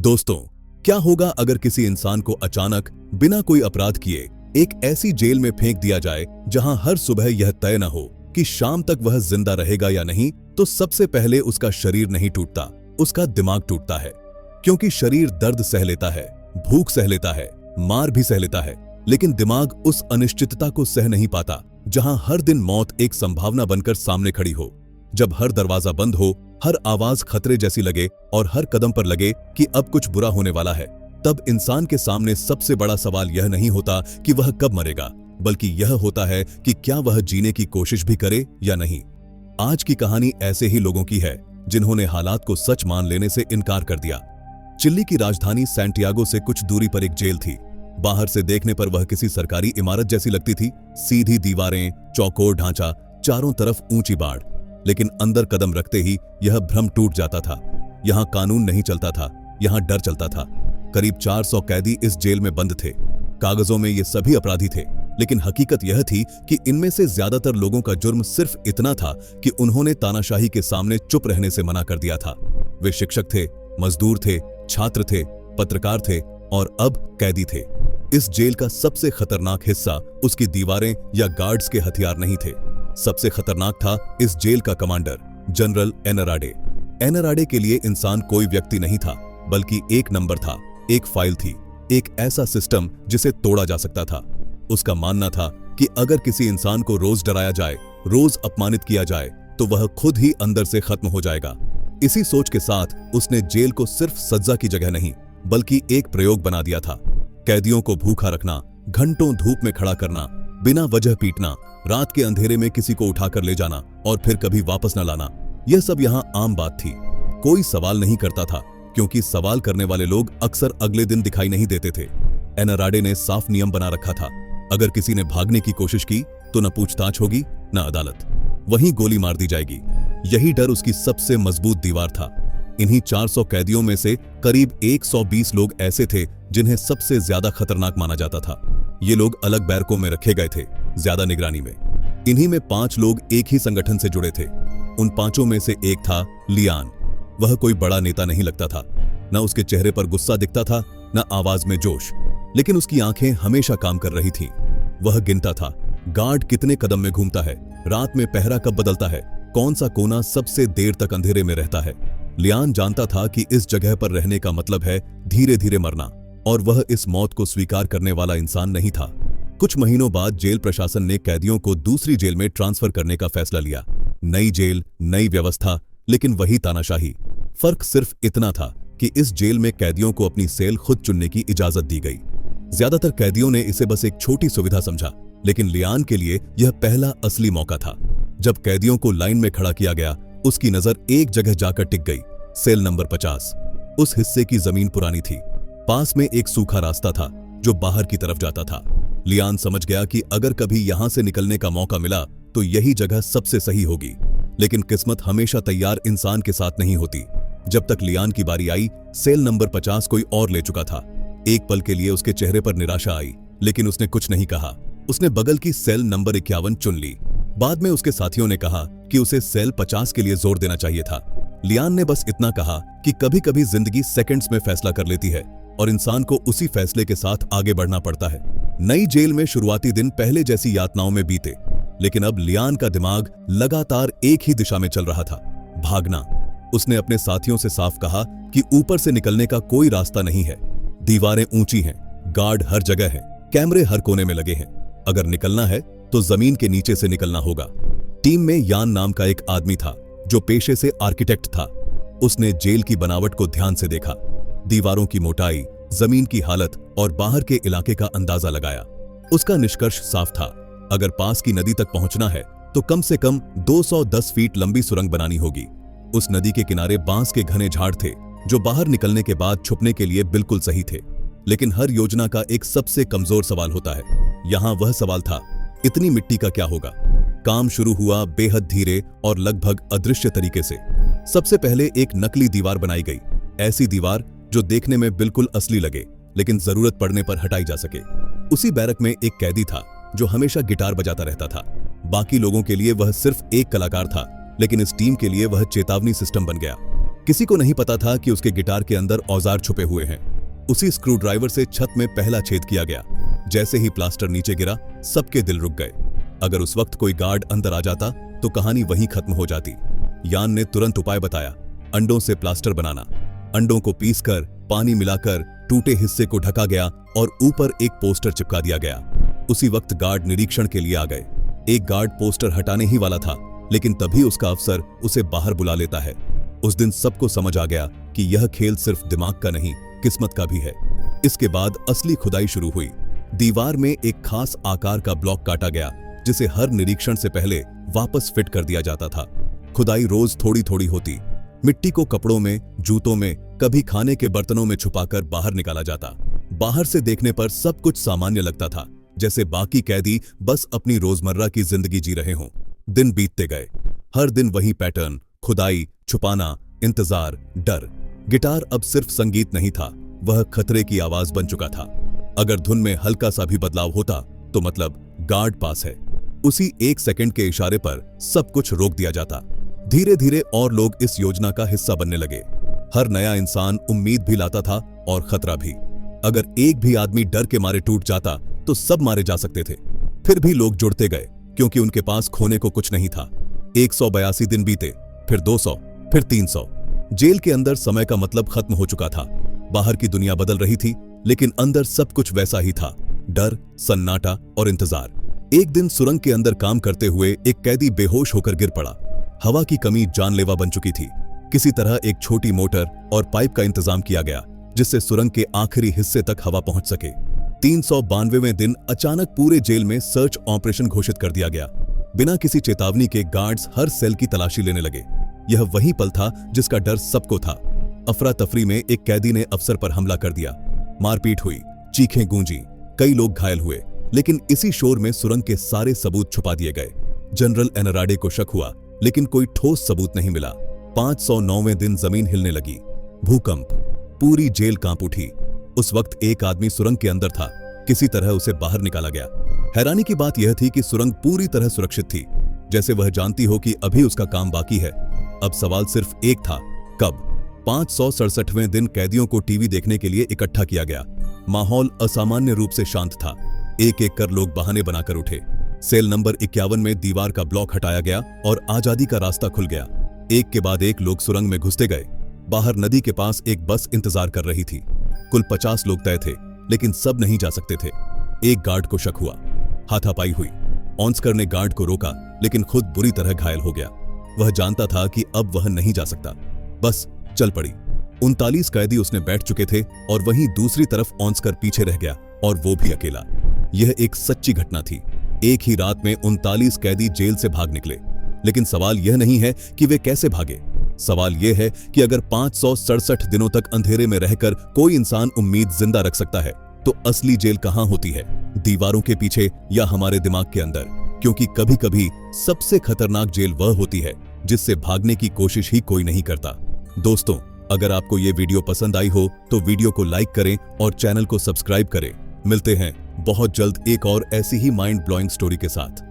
दोस्तों, क्या होगा अगर किसी इंसान को अचानक बिना कोई अपराध किए एक ऐसी जेल में फेंक दिया जाए जहां हर सुबह यह तय न हो कि शाम तक वह जिंदा रहेगा या नहीं। तो सबसे पहले उसका शरीर नहीं टूटता, उसका दिमाग टूटता है। क्योंकि शरीर दर्द सह लेता है, भूख सह लेता है, मार भी सह लेता है, लेकिन दिमाग उस अनिश्चितता को सह नहीं पाता जहां हर दिन मौत एक संभावना बनकर सामने खड़ी हो। जब हर दरवाजा बंद हो, हर आवाज खतरे जैसी लगे और हर कदम पर लगे कि अब कुछ बुरा होने वाला है, तब इंसान के सामने सबसे बड़ा सवाल यह नहीं होता कि वह कब मरेगा, बल्कि यह होता है कि क्या वह जीने की कोशिश भी करे या नहीं। आज की कहानी ऐसे ही लोगों की है जिन्होंने हालात को सच मान लेने से इनकार कर दिया। चिली की राजधानी सैंटियागो से कुछ दूरी पर एक जेल थी। बाहर से देखने पर वह किसी सरकारी इमारत जैसी लगती थी, सीधी दीवारें, चौकोर ढांचा, चारों तरफ ऊंची बाड़। लेकिन अंदर कदम रखते ही यह भ्रम टूट जाता था। यहां कानून नहीं चलता था, यहां डर चलता था। करीब 400 कैदी इस जेल में बंद थे। कागजों में ये सभी अपराधी थे, लेकिन हकीकत यह थी कि इनमें से ज्यादातर लोगों का जुर्म सिर्फ इतना था कि उन्होंने तानाशाही के सामने चुप रहने से मना कर दिया था। वे शिक्षक थे, मजदूर थे, छात्र थे, पत्रकार थे और अब कैदी थे। इस जेल का सबसे खतरनाक हिस्सा उसकी दीवारें या गार्ड्स के हथियार नहीं थे। सबसे खतरनाक था इस जेल का कमांडर, जनरल एनराडे। एनराडे के लिए इंसान कोई व्यक्ति नहीं था, बल्कि एक नंबर था, एक फाइल थी, एक ऐसा सिस्टम जिसे तोड़ा जा सकता था। उसका मानना था कि अगर किसी इंसान को रोज डराया जाए, रोज अपमानित किया जाए, तो वह खुद ही अंदर से खत्म हो जाएगा। इसी सोच के साथ उसने जेल को सिर्फ सज्जा की जगह नहीं, बल्कि एक प्रयोग बना दिया था। कैदियों को भूखा रखना, घंटों धूप में खड़ा करना, बिना वजह पीटना, रात के अंधेरे में किसी को उठाकर ले जाना और फिर कभी वापस न लाना, यह सब यहाँ आम बात थी। कोई सवाल नहीं करता था, क्योंकि सवाल करने वाले लोग अक्सर अगले दिन दिखाई नहीं देते थे। एनराडे ने साफ नियम बना रखा था, अगर किसी ने भागने की कोशिश की तो न पूछताछ होगी न अदालत, वहीं गोली मार दी जाएगी। यही डर उसकी सबसे मजबूत दीवार था। इन्हीं 400 कैदियों में से करीब 120 लोग ऐसे थे जिन्हें सबसे ज्यादा खतरनाक माना जाता था। ये लोग अलग बैरकों में रखे गए थे, ज्यादा निगरानी में। इन्हीं में 5 लोग एक ही संगठन से जुड़े थे। उन 5 में से एक था लियान। वह कोई बड़ा नेता नहीं लगता था, न उसके चेहरे पर गुस्सा दिखता था, न आवाज में जोश, लेकिन उसकी आंखें हमेशा काम कर रही थीं। वह गिनता था, गार्ड कितने कदम में घूमता है, रात में पहरा कब बदलता है, कौन सा कोना सबसे देर तक अंधेरे में रहता है। लियान जानता था कि इस जगह पर रहने का मतलब है धीरे धीरे मरना, और वह इस मौत को स्वीकार करने वाला इंसान नहीं था। कुछ महीनों बाद जेल प्रशासन ने कैदियों को दूसरी जेल में ट्रांसफर करने का फैसला लिया। नई जेल, नई व्यवस्था, लेकिन वही तानाशाही। फर्क सिर्फ इतना था कि इस जेल में कैदियों को अपनी सेल खुद चुनने की इजाजत दी गई। ज्यादातर कैदियों ने इसे बस एक छोटी सुविधा समझा, लेकिन लियान के लिए यह पहला असली मौका था। जब कैदियों को लाइन में खड़ा किया गया, उसकी नजर एक जगह जाकर टिक गई, सेल नंबर 50। उस हिस्से की जमीन पुरानी थी, पास में एक सूखा रास्ता था जो बाहर की तरफ जाता था। लियान समझ गया कि अगर कभी यहां से निकलने का मौका मिला तो यही जगह सबसे सही होगी। लेकिन किस्मत हमेशा तैयार इंसान के साथ नहीं होती। जब तक लियान की बारी आई, सेल नंबर 50 कोई और ले चुका था। एक पल के लिए उसके चेहरे पर निराशा आई, लेकिन उसने कुछ नहीं कहा। उसने बगल की सेल नंबर 51 चुन ली। बाद में उसके साथियों ने कहा कि उसे सेल 50 के लिए जोर देना चाहिए था। लियान ने बस इतना कहा कि कभी कभी जिंदगी सेकंड्स में फैसला कर लेती है और इंसान को उसी फैसले के साथ आगे बढ़ना पड़ता है। नई जेल में शुरुआती दिन पहले जैसी यातनाओं में बीते, लेकिन अब लियान का दिमाग लगातार एक ही दिशा में चल रहा था, भागना। उसने अपने साथियों से साफ कहा कि ऊपर से निकलने का कोई रास्ता नहीं है। दीवारें ऊंची हैं, गार्ड हर जगह हैं, कैमरे हर कोने में लगे हैं। अगर निकलना है तो जमीन के नीचे से निकलना होगा। टीम में यान नाम का एक आदमी था जो पेशे से आर्किटेक्ट था। उसने जेल की बनावट को ध्यान से देखा, दीवारों की मोटाई, जमीन की हालत और बाहर के इलाके का अंदाजा लगाया। उसका निष्कर्ष साफ था, अगर पास की नदी तक पहुंचना है तो कम से कम 210 फीट लंबी सुरंग बनानी होगी। उस नदी के किनारे बांस के घने झाड़ थे जो बाहर निकलने के बाद छुपने के लिए बिल्कुल सही थे। लेकिन हर योजना का एक सबसे कमजोर सवाल होता है। यहां वह सवाल था, इतनी मिट्टी का क्या होगा। काम शुरू हुआ बेहद धीरे और लगभग अदृश्य तरीके से। सबसे पहले एक नकली दीवार बनाई गई, ऐसी दीवार जो देखने में बिल्कुल असली लगे, लेकिन जरूरत पड़ने पर हटाई जा सके। उसी बैरक में एक कैदी था जो हमेशा गिटार बजाता रहता था। बाकी लोगों के लिए वह सिर्फ एक कलाकार था, लेकिन इस टीम के लिए वह चेतावनी सिस्टम बन गया। किसी को नहीं पता था कि उसके गिटार के अंदर औजार छुपे हुए हैं। उसी स्क्रू ड्राइवर से छत में पहला छेद किया गया। जैसे ही प्लास्टर नीचे गिरा, सबके दिल रुक गए। अगर उस वक्त कोई गार्ड अंदर आ जाता तो कहानी वहीं खत्म हो जाती। यान ने तुरंत उपाय बताया, अंडों से प्लास्टर बनाना। अंडों को पीसकर पानी मिलाकर टूटे हिस्से को ढका गया और ऊपर एक पोस्टर चिपका दिया गया। उसी वक्त गार्ड निरीक्षण के लिए आ गए। एक गार्ड पोस्टर हटाने ही वाला था, लेकिन तभी उसका अफसर उसे बाहर बुला लेता है। उस दिन सबको समझ आ गया कि यह खेल सिर्फ दिमाग का नहीं, किस्मत का भी है। इसके बाद असली खुदाई शुरू हुई। दीवार में एक खास आकार का ब्लॉक काटा गया, जिसे हर निरीक्षण से पहले वापस फिट कर दिया जाता था। खुदाई रोज थोड़ी थोड़ी होती। मिट्टी को कपड़ों में, जूतों में, कभी खाने के बर्तनों में छुपाकर बाहर निकाला जाता। बाहर से देखने पर सब कुछ सामान्य लगता था, जैसे बाकी कैदी बस अपनी रोजमर्रा की जिंदगी जी रहे हों। दिन बीतते गए। हर दिन वही पैटर्न, खुदाई, छुपाना, इंतजार, डर। गिटार अब सिर्फ संगीत नहीं था, वह खतरे की आवाज बन चुका था। अगर धुन में हल्का सा भी बदलाव होता तो मतलब गार्ड पास है। उसी एक सेकंड के इशारे पर सब कुछ रोक दिया जाता। धीरे धीरे और लोग इस योजना का हिस्सा बनने लगे। हर नया इंसान उम्मीद भी लाता था और खतरा भी। अगर एक भी आदमी डर के मारे टूट जाता तो सब मारे जा सकते थे। फिर भी लोग जुड़ते गए, क्योंकि उनके पास खोने को कुछ नहीं था। 182 दिन बीते, फिर 200, फिर 300। जेल के अंदर समय का मतलब खत्म हो चुका था। बाहर की दुनिया बदल रही थी, लेकिन अंदर सब कुछ वैसा ही था। डर, सन्नाटा और इंतजार। एक दिन सुरंग के अंदर काम करते हुए एक कैदी बेहोश होकर गिर पड़ा। हवा की कमी जानलेवा बन चुकी थी। किसी तरह एक छोटी मोटर और पाइप का इंतजाम किया गया, जिससे सुरंग के आखिरी हिस्से तक हवा पहुंच सके। 392वें दिन अचानक पूरे जेल में सर्च ऑपरेशन घोषित कर दिया गया। बिना किसी चेतावनी के गार्ड्स हर सेल की तलाशी लेने लगे। यह वही पल था जिसका डर सबको था। अफरा तफरी में एक कैदी ने अफसर पर हमला कर दिया। मारपीट हुई, चीखें गूंजी, कई लोग घायल हुए। लेकिन इसी शोर में सुरंग के सारे सबूत छुपा दिए गए। जनरल एनराडे को शक हुआ, लेकिन कोई ठोस सबूत नहीं मिला। 509वें दिन जमीन हिलने लगी। भूकंप, पूरी जेल कांप उठी। उस वक्त एक आदमी सुरंग के अंदर था। किसी तरह उसे बाहर निकाला गया। हैरानी की बात यह थी कि सुरंग पूरी तरह सुरक्षित थी, जैसे वह जानती हो कि अभी उसका काम बाकी है। अब सवाल सिर्फ एक था, कब? 567वें दिन कैदियों को टीवी देखने के लिए इकट्ठा किया गया। माहौल असामान्य रूप से शांत था। एक एक कर लोग बहाने बनाकर उठे। सेल नंबर 51 में दीवार का ब्लॉक हटाया गया और आजादी का रास्ता खुल गया। एक के बाद एक लोग सुरंग में घुसते गए। बाहर नदी के पास एक बस इंतजार कर रही थी। कुल 50 लोग तय थे, लेकिन सब नहीं जा सकते थे। एक गार्ड को शक हुआ। हाथापाई हुई। ऑन्स्कर ने गार्ड को रोका, लेकिन खुद बुरी तरह घायल हो गया। वह जानता था कि अब वह नहीं जा सकता। बस चल पड़ी। 39 कैदी उसने बैठ चुके थे और वहीं दूसरी तरफ ऑन्स्कर पीछे रह गया, और वो भी अकेला। यह एक सच्ची घटना थी। एक ही रात में 39 कैदी जेल से भाग निकले। लेकिन सवाल यह नहीं है कि वे कैसे भागे। सवाल यह है कि अगर 567 दिनों तक अंधेरे में रहकर कोई इंसान उम्मीद जिंदा रख सकता है, तो असली जेल कहां होती है? दीवारों के पीछे या हमारे दिमाग के अंदर? क्योंकि कभी कभी सबसे खतरनाक जेल वह होती है जिससे भागने की कोशिश ही कोई नहीं करता। दोस्तों, अगर आपको ये वीडियो पसंद आई हो तो वीडियो को लाइक करें और चैनल को सब्सक्राइब करें। मिलते हैं बहुत जल्द एक और ऐसी ही माइंड ब्लोइंग स्टोरी के साथ।